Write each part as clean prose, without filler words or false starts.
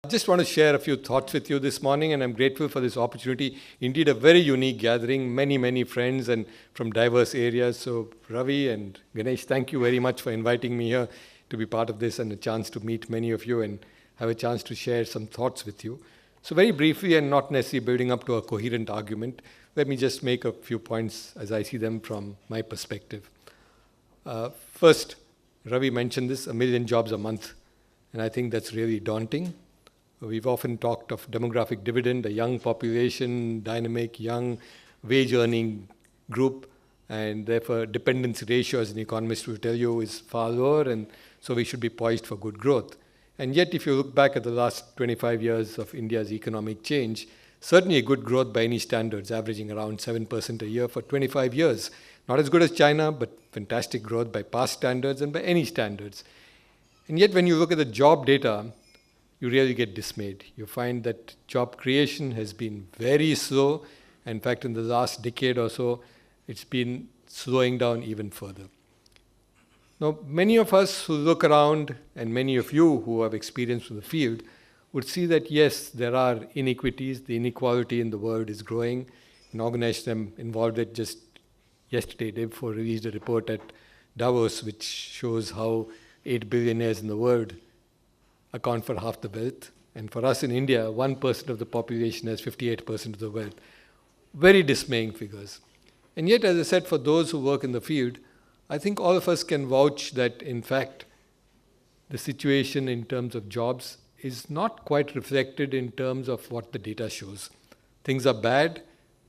I just want to share a few thoughts with you this morning, and I'm grateful for this opportunity. Indeed, a very unique gathering, many friends and from diverse areas. So Ravi and Ganesh, thank you very much for inviting me here to be part of this and a chance to meet many of you and have a chance to share some thoughts with you. So very briefly, and not necessarily building up to a coherent argument, let me just make a few points as I see them from my perspective. First, Ravi mentioned this, 1 million jobs a month, and I think that's really daunting. We've often talked of demographic dividend, a young population, dynamic, young, wage-earning group, and therefore dependency ratio, as an economist will tell you, is far lower, and so we should be poised for good growth. And yet, if you look back at the last 25 years of India's economic change, certainly a good growth by any standards, averaging around 7% a year for 25 years. Not as good as China, but fantastic growth by past standards and by any standards. And yet, when you look at the job data, you really get dismayed. You find that job creation has been very slow. In fact, in the last decade or so, it's been slowing down even further. Now, many of us who look around, and many of you who have experience from the field, would see that yes, there are inequities. The inequality in the world is growing. An organization I'm involved with just yesterday, day before, released a report at Davos, which shows how 8 billionaires in the world account for half the wealth. And for us in India, 1% of the population has 58% of the wealth. Very dismaying figures. And yet, as I said, for those who work in the field, I think all of us can vouch that, in fact, the situation in terms of jobs is not quite reflected in terms of what the data shows. Things are bad.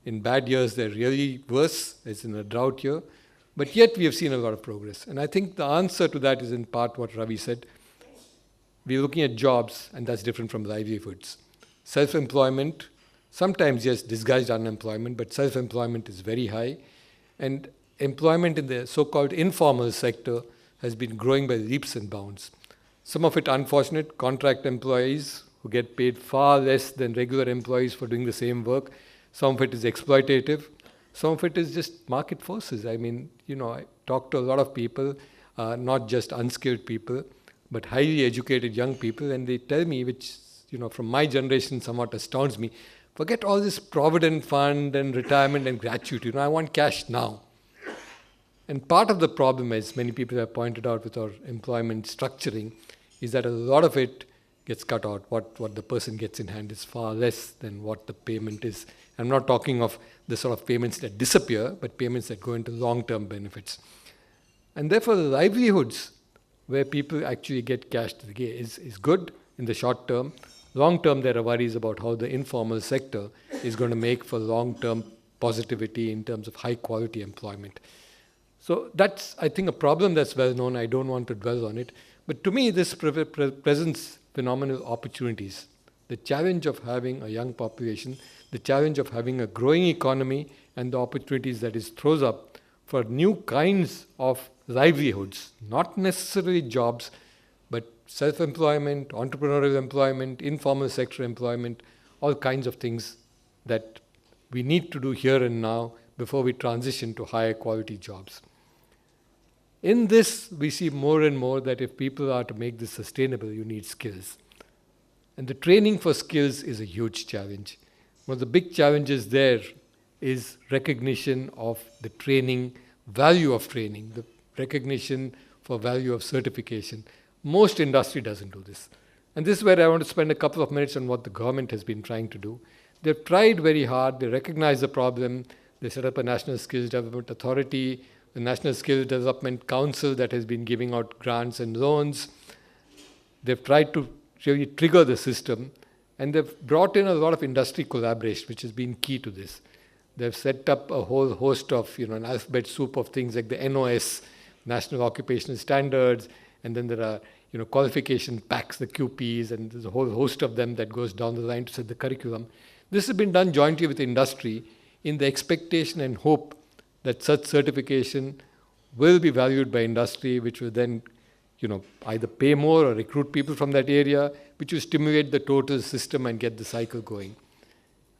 In bad years, they're really worse, as in a drought year. But yet, we have seen a lot of progress. And I think the answer to that is in part what Ravi said. We're looking at jobs, and that's different from livelihoods. Self-employment, sometimes, yes, disguised unemployment, but self-employment is very high. And employment in the so-called informal sector has been growing by leaps and bounds. Some of it unfortunate, contract employees who get paid far less than regular employees for doing the same work. Some of it is exploitative. Some of it is just market forces. I mean, I talk to a lot of people, not just unskilled people, but highly educated young people, and they tell me, which, from my generation somewhat astounds me, forget all this provident fund and retirement and gratuity. I want cash now. And part of the problem, as many people have pointed out with our employment structuring, is that a lot of it gets cut out. What the person gets in hand is far less than what the payment is. I'm not talking of the sort of payments that disappear, but payments that go into long-term benefits. And therefore, the livelihoods where people actually get cash to the game is good in the short term. Long term, there are worries about how the informal sector is going to make for long-term positivity in terms of high-quality employment. So that's, I think, a problem that's well known. I don't want to dwell on it. But to me, this presents phenomenal opportunities. The challenge of having a young population, the challenge of having a growing economy, and the opportunities that it throws up for new kinds of livelihoods, not necessarily jobs, but self-employment, entrepreneurial employment, informal sector employment, all kinds of things that we need to do here and now before we transition to higher quality jobs. In this, we see more and more that if people are to make this sustainable, you need skills. And the training for skills is a huge challenge. One of the big challenges there is recognition of the training, value of training, the recognition for value of certification. Most industry doesn't do this. And this is where I want to spend a couple of minutes on what the government has been trying to do. They've tried very hard. They recognize the problem. They set up a National Skills Development Authority, the National Skills Development Council that has been giving out grants and loans. They've tried to really trigger the system, and they've brought in a lot of industry collaboration, which has been key to this. They've set up a whole host of, an alphabet soup of things like the NOS, National Occupational Standards, and then there are, qualification packs, the QPs, and there's a whole host of them that goes down the line to set the curriculum. This has been done jointly with industry in the expectation and hope that such certification will be valued by industry, which will then, either pay more or recruit people from that area, which will stimulate the total system and get the cycle going.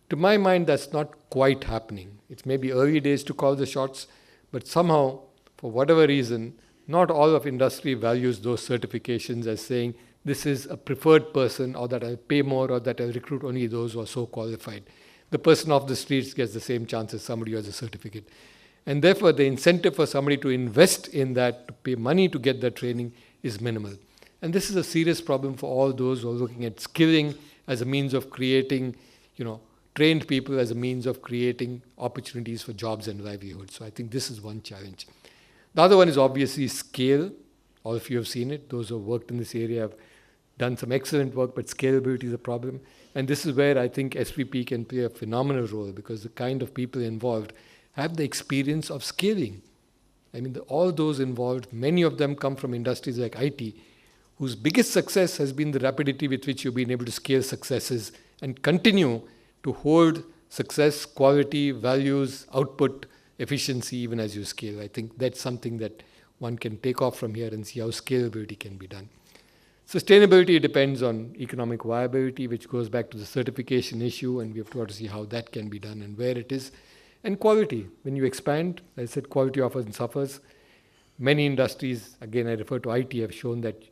To my mind, that's not quite happening. It's maybe early days to call the shots, but somehow, for whatever reason, not all of industry values those certifications as saying this is a preferred person, or that I'll pay more, or that I'll recruit only those who are so qualified. The person off the streets gets the same chance as somebody who has a certificate. And therefore, the incentive for somebody to invest in that, to pay money to get that training, is minimal. And this is a serious problem for all those who are looking at skilling as a means of creating, trained people as a means of creating opportunities for jobs and livelihood. So I think this is one challenge. The other one is obviously scale. All of you have seen it. Those who have worked in this area have done some excellent work, but scalability is a problem. And this is where I think SVP can play a phenomenal role, because the kind of people involved have the experience of scaling. I mean, all those involved, many of them come from industries like IT, whose biggest success has been the rapidity with which you've been able to scale successes and continue to hold success, quality, values, output, efficiency, even as you scale. I think that's something that one can take off from here and see how scalability can be done. Sustainability depends on economic viability, which goes back to the certification issue, and we have to see how that can be done and where it is. And quality. When you expand, as I said, quality often suffers. Many industries, again I refer to IT, have shown that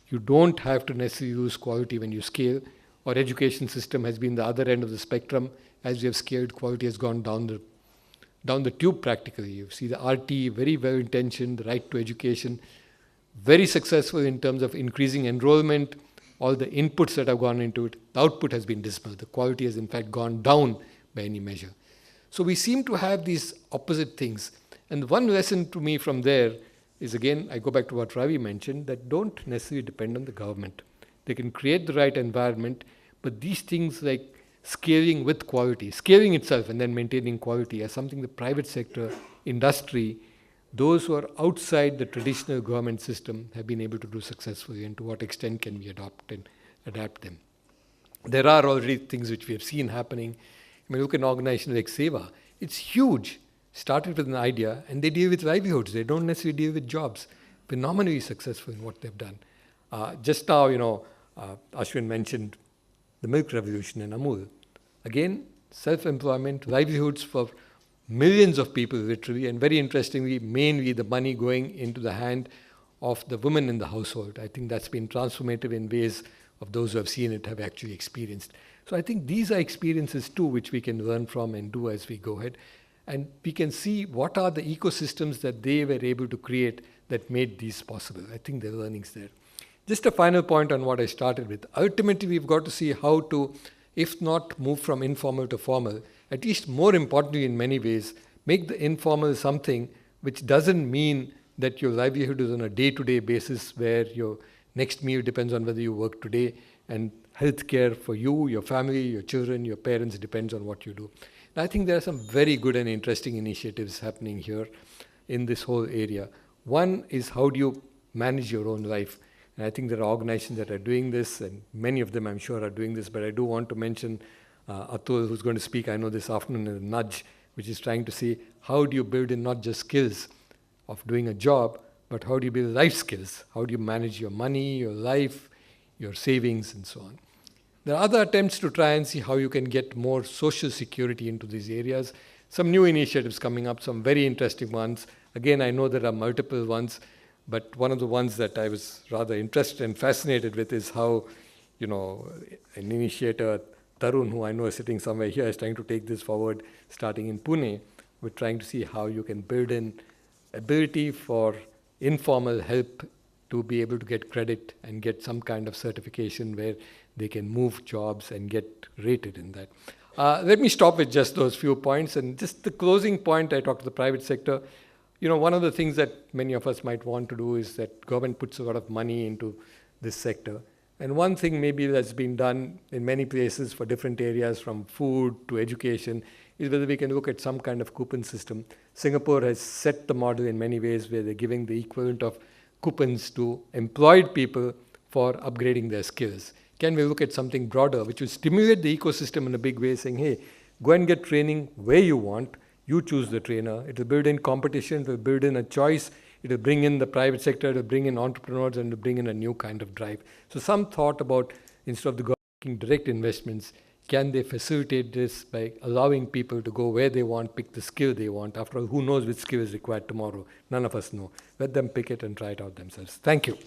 you don't have to necessarily lose quality when you scale. Our education system has been the other end of the spectrum. As we have scaled, quality has gone down the tube practically. You see the RT, very well intentioned, the right to education, very successful in terms of increasing enrollment, all the inputs that have gone into it. The output has been dismal. The quality has in fact gone down by any measure. So we seem to have these opposite things. And one lesson to me from there is, again, I go back to what Ravi mentioned, that don't necessarily depend on the government. They can create the right environment, but these things like scaling with quality, scaling itself and then maintaining quality are something the private sector, industry, those who are outside the traditional government system have been able to do successfully, and to what extent can we adopt and adapt them. There are already things which we have seen happening. I mean, look at an organization like Seva. It's huge. Started with an idea, and they deal with livelihoods. They don't necessarily deal with jobs. Phenomenally successful in what they've done. Just now, Ashwin mentioned the milk revolution in Amul. Again, self-employment, livelihoods for millions of people, literally, and very interestingly, mainly the money going into the hand of the women in the household. I think that's been transformative in ways of those who have seen it have actually experienced. So I think these are experiences too which we can learn from and do as we go ahead. And we can see what are the ecosystems that they were able to create that made these possible. I think there are learnings there. Just a final point on what I started with. Ultimately, we've got to see how to, if not move from informal to formal, at least more importantly in many ways, make the informal something which doesn't mean that your livelihood is on a day-to-day basis where your next meal depends on whether you work today, and healthcare for you, your family, your children, your parents depends on what you do. And I think there are some very good and interesting initiatives happening here in this whole area. One is, how do you manage your own life? And I think there are organizations that are doing this, and many of them I'm sure are doing this, but I do want to mention Atul, who's going to speak, I know, this afternoon in a nudge, which is trying to see how do you build in not just skills of doing a job, but how do you build life skills? How do you manage your money, your life, your savings, and so on. There are other attempts to try and see how you can get more social security into these areas. Some new initiatives coming up, some very interesting ones. Again, I know there are multiple ones, but one of the ones that I was rather interested and fascinated with is how, an initiator, Tarun, who I know is sitting somewhere here, is trying to take this forward, starting in Pune. We're trying to see how you can build in ability for informal help to be able to get credit and get some kind of certification where they can move jobs and get rated in that. Let me stop with just those few points. And just the closing point, I talked to the private sector. One of the things that many of us might want to do is that government puts a lot of money into this sector. And one thing maybe that's been done in many places for different areas, from food to education, is whether we can look at some kind of coupon system. Singapore has set the model in many ways where they're giving the equivalent of coupons to employed people for upgrading their skills. Can we look at something broader, which will stimulate the ecosystem in a big way, saying, hey, go and get training where you want, you choose the trainer. It will build in competition, it will build in a choice, it will bring in the private sector, it will bring in entrepreneurs, and it will bring in a new kind of drive. So some thought about, instead of the government making direct investments, can they facilitate this by allowing people to go where they want, pick the skill they want? After all, who knows which skill is required tomorrow? None of us know. Let them pick it and try it out themselves. Thank you.